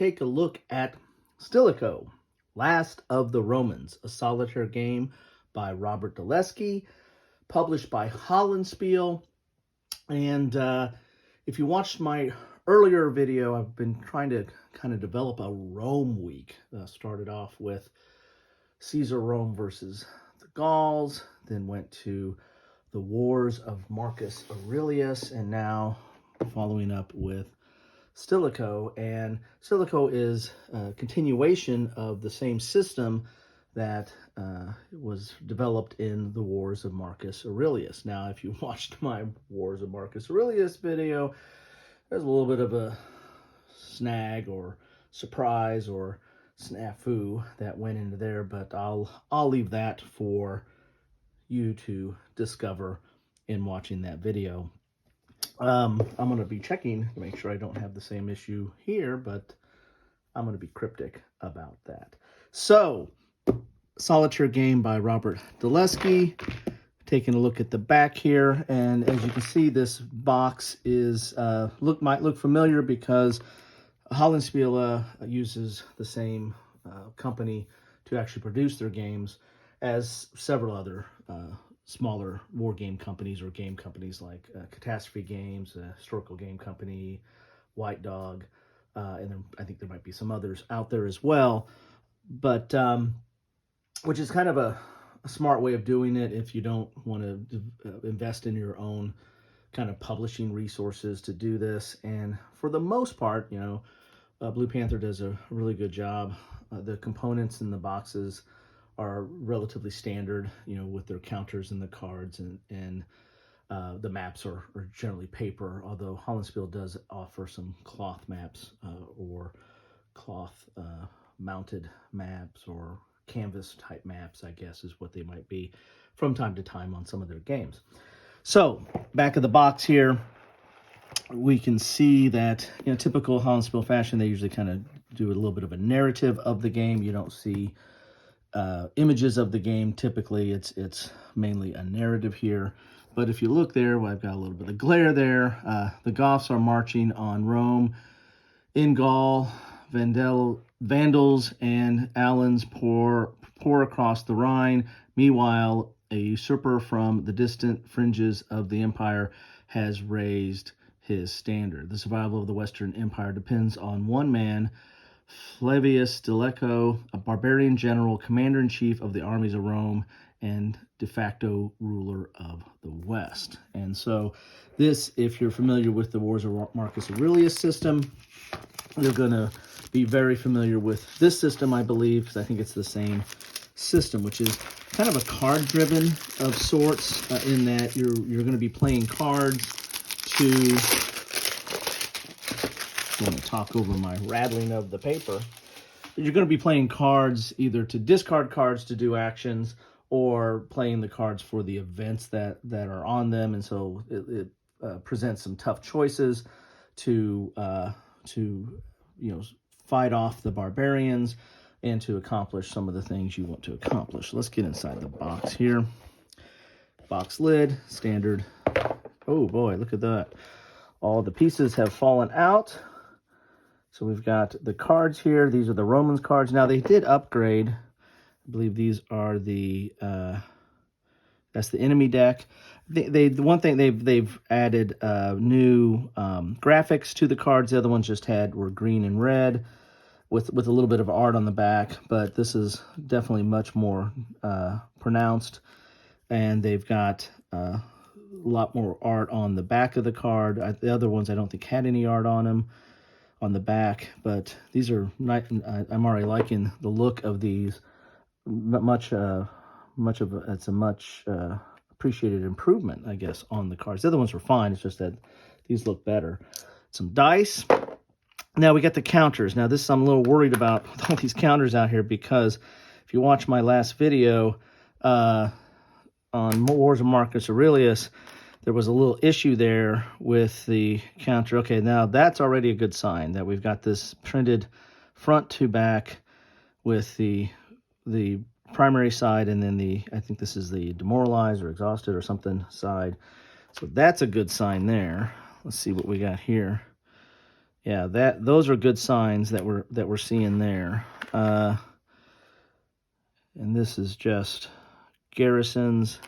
take a look at Stilicho, Last of the Romans, a solitaire game by Robert DeLeskie, published by Hollandspiele. And if you watched my earlier video, I've been trying to kind of develop a Rome week. Started off with Caesar Rome versus the Gauls, then went to the wars of Marcus Aurelius, and now following up with Stilicho. And Stilicho is a continuation of the same system that was developed in the Wars of Marcus Aurelius. Now, if you watched my Wars of Marcus Aurelius video, there's a little bit of a snag or surprise or snafu that went into there, but I'll leave that for you to discover in watching that video. I'm going to be checking to make sure I don't have the same issue here, but I'm going to be cryptic about that. So, solitaire game by Robert DeLeskie. Taking a look at the back here, and as you can see, this box is might look familiar because Hollandspiele uses the same company to actually produce their games as several other smaller war game companies or game companies like Catastrophe Games, Historical Game Company, White Dog, and then I think there might be some others out there as well. But which is kind of a smart way of doing it if you don't want to invest in your own kind of publishing resources to do this. And for the most part, you know, Blue Panther does a really good job. The components in the boxes are relatively standard, you know, with their counters and the cards, and the maps are generally paper, although Hollandspiele does offer some cloth maps or cloth mounted maps or canvas type maps, I guess is what they might be from time to time on some of their games. So back of the box here, we can see that, you know, typical Hollandspiele fashion, they usually kind of do a little bit of a narrative of the game. You don't see images of the game. Typically it's mainly a narrative here, but if you look there, well, I've got a little bit of glare there. The Goths are marching on Rome. In Gaul, Vandals and Alans pour across the Rhine. Meanwhile, a usurper from the distant fringes of the empire has raised his standard. The survival of the Western Empire depends on one man, Flavius Stilicho, a barbarian general, commander-in-chief of the armies of Rome, and de facto ruler of the West. And so this, if you're familiar with the Wars of Marcus Aurelius system, you're going to be very familiar with this system, I believe, because I think it's the same system, which is kind of a card-driven of sorts, in that you're going to be playing cards to... I want to talk over my rattling of the paper. You're going to be playing cards either to discard cards to do actions, or playing the cards for the events that are on them, and so it presents some tough choices to you know, fight off the barbarians and to accomplish some of the things you want to accomplish. Let's get inside the box here. Box lid, standard. Oh boy, look at that. All the pieces have fallen out. So we've got the cards here. These are the Romans cards. Now they did upgrade. I believe these are the that's the enemy deck. The one thing they've added new graphics to the cards. The other ones just were green and red with a little bit of art on the back, but this is definitely much more pronounced, and they've got a lot more art on the back of the card. The other ones I don't think had any art on them on the back, but these are not, I'm already liking the look of these. It's a much appreciated improvement, I guess, on the cards. The other ones were fine. It's just that these look better. Some dice. Now we got the counters. Now this I'm a little worried about with all these counters out here, because if you watch my last video on Wars of Marcus Aurelius, there was a little issue there with the counter. Okay, now that's already a good sign that we've got this printed front to back with the primary side, and then I think this is the demoralized or exhausted or something side. So that's a good sign there. Let's see what we got here Yeah, those are good signs that we're seeing there. And this is just garrisons,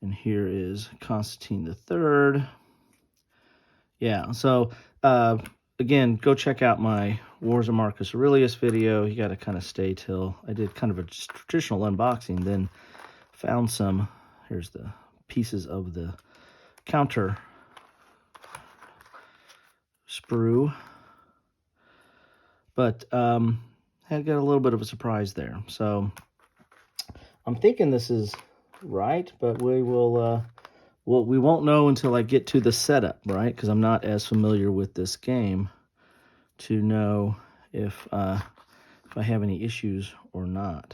and here is Constantine III. Yeah, so again, go check out my Wars of Marcus Aurelius video. You got to kind of stay till I did kind of a traditional unboxing, then found some. Here's the pieces of the counter sprue, but had got a little bit of a surprise there. So I'm thinking this is right, but we will we won't know until I get to the setup, right? Because I'm not as familiar with this game to know if I have any issues or not.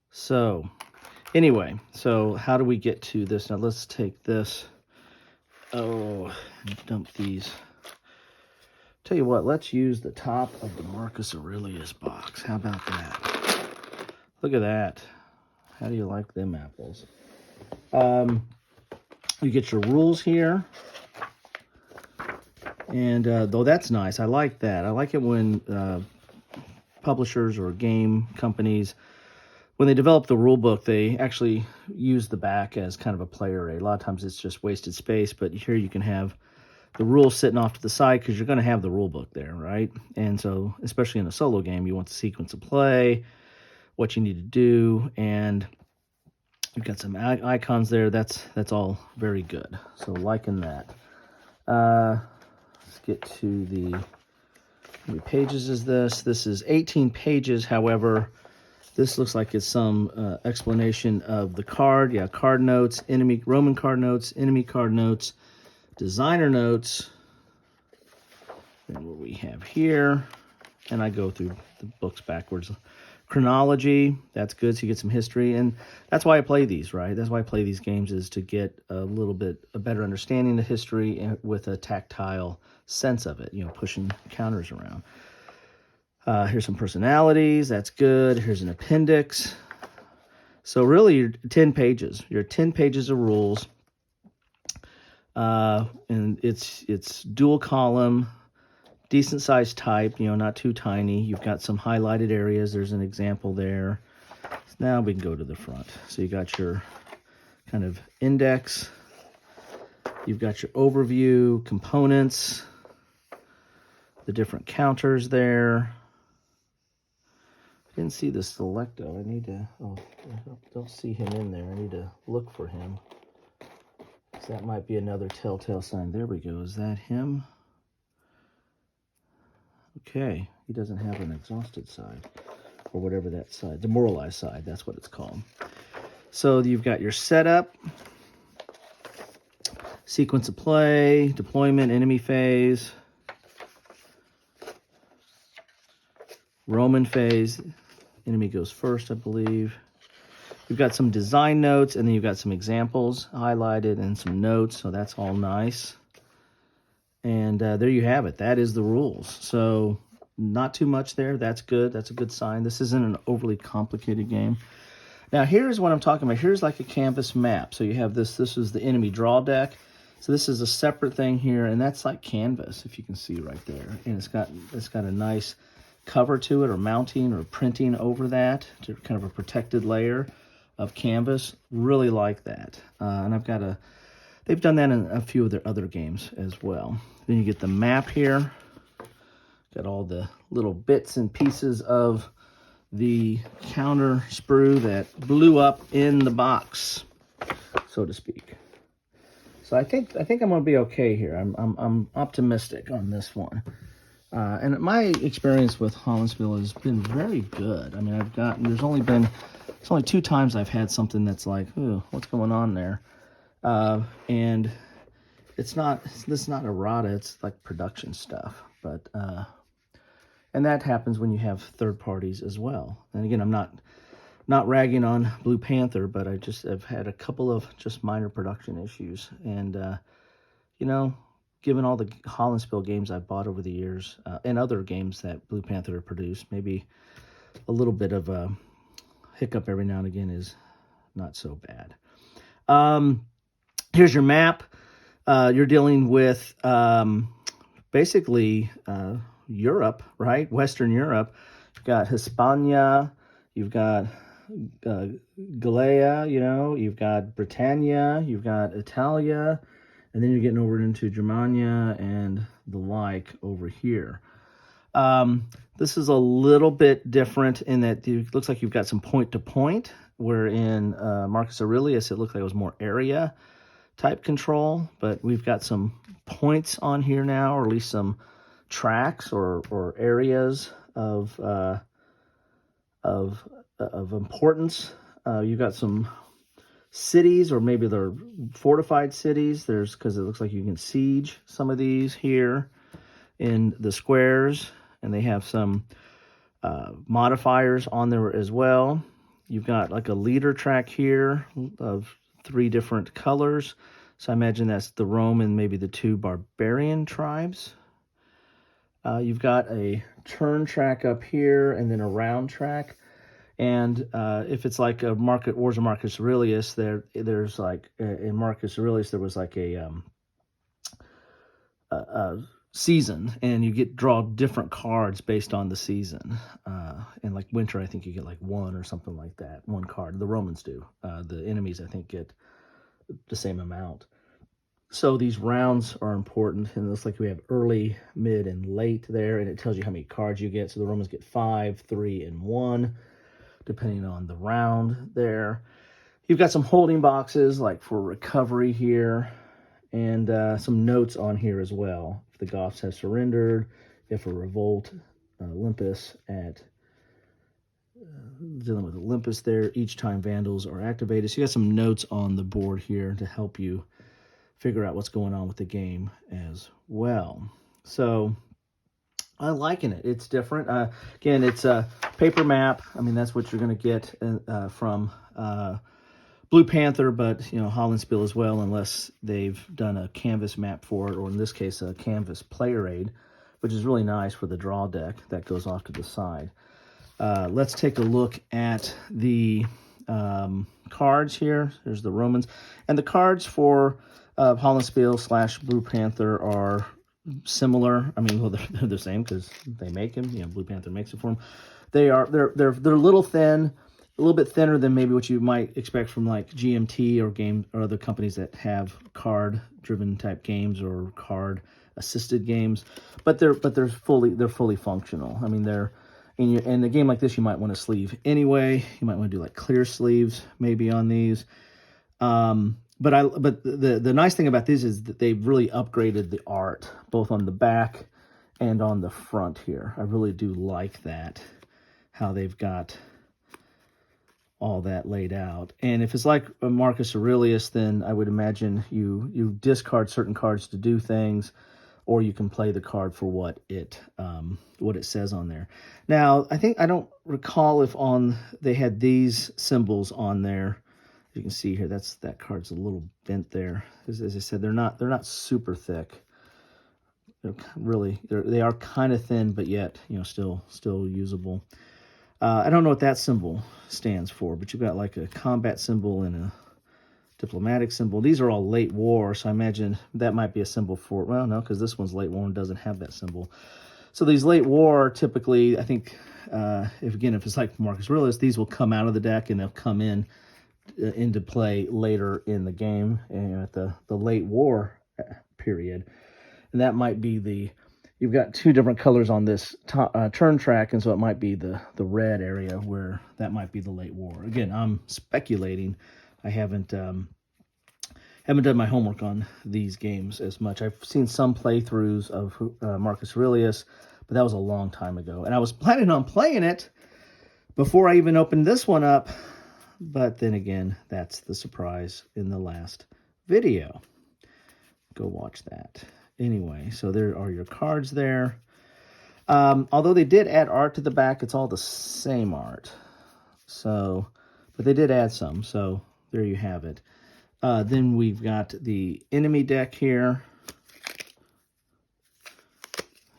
So anyway, so how do we get to this? Now let's take this. Oh, dump these. Tell you what, let's use the top of the Marcus Aurelius box. How about that? Look at that. How do you like them apples? You get your rules here. And though that's nice, I like that. I like it when publishers or game companies, when they develop the rule book, they actually use the back as kind of a player aid. A lot of times it's just wasted space, but here you can have the rules sitting off to the side because you're going to have the rule book there, right? And so, especially in a solo game, you want the sequence of play, what you need to do, and you've got some icons there. That's all very good. So liking that. Let's get to the, how many pages is this? This is 18 pages. However, this looks like it's some explanation of the card. Yeah, card notes, Roman card notes, enemy card notes, designer notes. And what we have here, and I go through the books backwards. Chronology, that's good, so you get some history, and that's why I play these, right? That's why I play these games, is to get a better understanding of history and with a tactile sense of it, pushing counters around. Here's some personalities, that's good. Here's an appendix. So really, you're 10 pages. You're 10 pages of rules. And it's dual column, decent sized type, not too tiny. You've got some highlighted areas. There's an example there. So now we can go to the front. So you got your kind of index. You've got your overview, components, the different counters there. I didn't see the Selecto. I need to, I don't see him in there. I need to look for him. So that might be another telltale sign. There we go. Is that him? Okay. He doesn't have an exhausted side, or whatever that side, demoralized side, that's what it's called. So you've got your setup, sequence of play, deployment, enemy phase, Roman phase. Enemy goes first, I believe. You've got some design notes, and then you've got some examples highlighted and some notes, so that's all nice. And there you have it. That is the rules. So not too much there. That's good. That's a good sign. This isn't an overly complicated game. Now, here's what I'm talking about. Here's like a canvas map. So you have this. This is the enemy draw deck. So this is a separate thing here, and that's like canvas, if you can see right there. And it's got a nice cover to it, or mounting or printing over that, to kind of a protected layer of canvas. Really like that. And I've got they've done that in a few of their other games as well. Then you get the map here. Got all the little bits and pieces of the counter sprue that blew up in the box, so to speak. So I think I'm going to be okay here. I'm optimistic on this one. And my experience with Hollandspiele has been very good. I mean, it's only 2 times I've had something that's like, ooh, what's going on there? And it's not errata, it's like production stuff. But, and that happens when you have third parties as well. And again, I'm not ragging on Blue Panther, but I've had a couple of just minor production issues. And, given all the Hollandspiele games I've bought over the years, and other games that Blue Panther produced, maybe a little bit of a hiccup every now and again is not so bad. Here's your map. You're dealing with basically Europe, right? Western Europe. You've got Hispania, you've got Gallia, you've got Britannia, you've got Italia, and then you're getting over into Germania and the like over here. This is a little bit different in that it looks like you've got some point-to-point, where in Marcus Aurelius it looked like it was more area type control, but we've got some points on here now, or at least some tracks or areas of importance. You've got some cities, or maybe they're fortified cities. Because it looks like you can siege some of these here in the squares, and they have some modifiers on there as well. You've got like a leader track here of 3 different colors. So I imagine that's the Roman, maybe the 2 barbarian tribes. You've got a turn track up here, and then a round track. And if it's like a Wars of Marcus Aurelius, there's like in Marcus Aurelius there was like a season, and you draw different cards based on the season. And like winter, I think you get like 1 or something like that, 1 card. The Romans do. The enemies, I think, get the same amount. So these rounds are important, and it looks like we have early, mid, and late there, and it tells you how many cards you get. So the Romans get 5, 3, and 1, depending on the round there. You've got some holding boxes, like for recovery here, and some notes on here as well. If the Goths have surrendered, if a revolt, Olympus at dealing with Olympus there, each time Vandals are activated. So you got some notes on the board here to help you figure out what's going on with the game as well. So I'm liking it. It's different. Again, it's a paper map. I mean, that's what you're going to get from Blue Panther, but Hollandspiele as well, unless they've done a canvas map for it, or in this case, a canvas player aid, which is really nice for the draw deck that goes off to the side. Let's take a look at the cards here. There's the Romans, and the cards for Hollandspiele / Blue Panther are similar. I mean, well, they're the same because they make them. Blue Panther makes it for them. They're a little thin, a little bit thinner than maybe what you might expect from like GMT or other companies that have card-driven type games or card-assisted games. But they're fully functional. I mean, they're in a game like this, you might want to sleeve anyway. You might want to do like clear sleeves maybe on these. But the nice thing about this is that they've really upgraded the art, both on the back and on the front here. I really do like that, how they've got all that laid out. And if it's like Marcus Aurelius, then I would imagine you discard certain cards to do things, or you can play the card for what it says on there. Now, I don't recall if they had these symbols on there. You can see here, that card's a little bent there. As I said, they're not super thick. They are kind of thin, but yet still usable. I don't know what that symbol stands for, but you've got like a combat symbol and a diplomatic symbol. These are all late war, so I imagine that might be a symbol for, well, no, because this one's late war and doesn't have that symbol. So these late war, typically, I think, if it's like Marcus Aurelius, these will come out of the deck and they'll come into play later in the game, at the late war period. And that might be you've got 2 different colors on this turn track, and so it might be the red area where that might be the late war. Again, I'm speculating. I haven't done my homework on these games as much. I've seen some playthroughs of Marcus Aurelius, but that was a long time ago. And I was planning on playing it before I even opened this one up. But then again, that's the surprise in the last video. Go watch that. Anyway, so there are your cards there. Although they did add art to the back, it's all the same art. So, but they did add some, so there you have it. Then we've got the enemy deck here.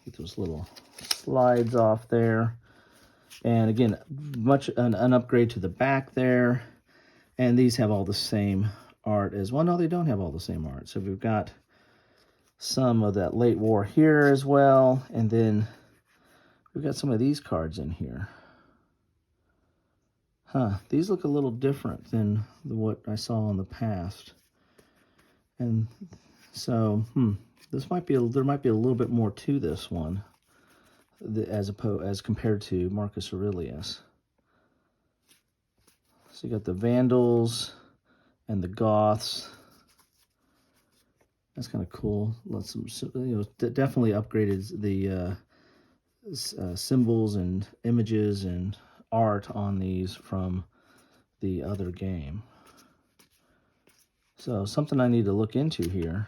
Get those little slides off there. And again, an upgrade to the back there. And these have all the same art as well. No, they don't have all the same art. So we've got some of that late war here as well. And then we've got some of these cards in here. These look a little different than what I saw in the past. And so, there might be a little bit more to this one as compared to Marcus Aurelius. So you got the Vandals and the Goths. That's kind of cool. Definitely upgraded the symbols and images and art on these from the other game. So something I need to look into here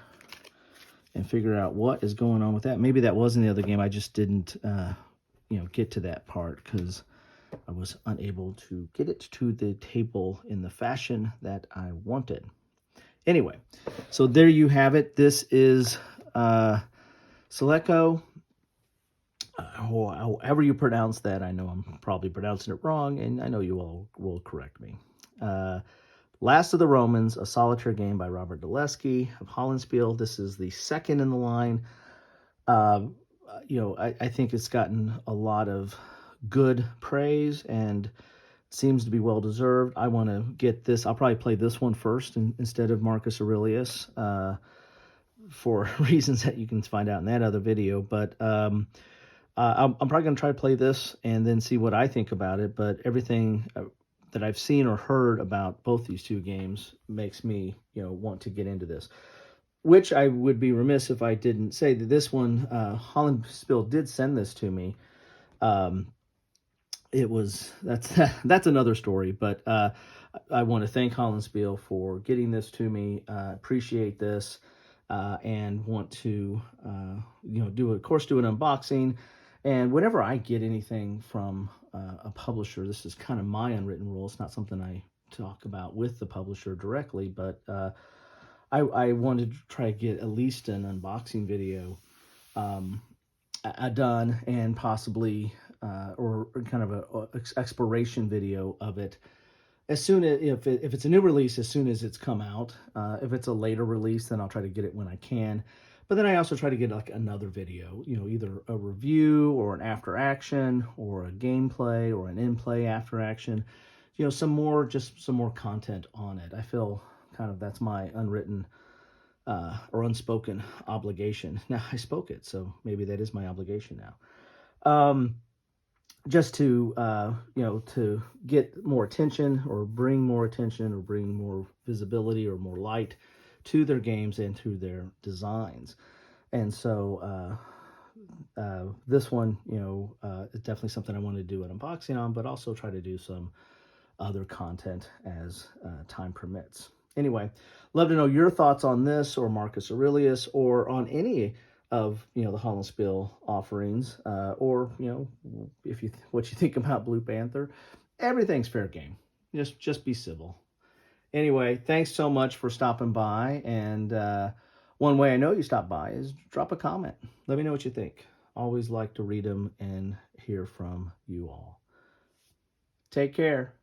and figure out what is going on with that. Maybe that was in the other game. I just didn't, get to that part because I was unable to get it to the table in the fashion that I wanted. Anyway, so there you have it. This is Stilicho. However you pronounce that, I know I'm probably pronouncing it wrong, and I know you all will correct me. Last of the Romans, a solitaire game by Robert DeLeskie of Hollandspiele. This is the second in the line. I think it's gotten a lot of good praise and seems to be well deserved. I want to get this. I'll probably play this one first instead of Marcus Aurelius for reasons that you can find out in that other video. But I'm probably going to try to play this and then see what I think about it. But everything that I've seen or heard about both these two games makes me, want to get into this. Which I would be remiss if I didn't say that this one, Hollandspiele did send this to me. That's another story, but I want to thank Hollandspiele for getting this to me. Appreciate this, and want to do an unboxing. And whenever I get anything from a publisher, this is kind of my unwritten rule. It's not something I talk about with the publisher directly, but I wanted to try to get at least an unboxing video done, and possibly or kind of a exploration video of it as soon as if it's a new release, as soon as it's come out. If it's a later release, then I'll try to get it when I can. But then I also try to get like another video, either a review or an after action or a gameplay or an in-play after action, some more content on it. I feel kind of that's my unwritten or unspoken obligation. Now I spoke it, so maybe that is my obligation now. Just to to get more attention or bring more visibility or more light to their games and to their designs. And so this one, is definitely something I want to do an unboxing on, but also try to do some other content as time permits. Anyway, love to know your thoughts on this or Marcus Aurelius or on any of the Hollandspiele offerings, or what you think about Blue Panther. Everything's fair game. Just be civil. Anyway, thanks so much for stopping by. And one way I know you stopped by is drop a comment. Let me know what you think. Always like to read them and hear from you all. Take care.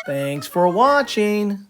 Thanks for watching.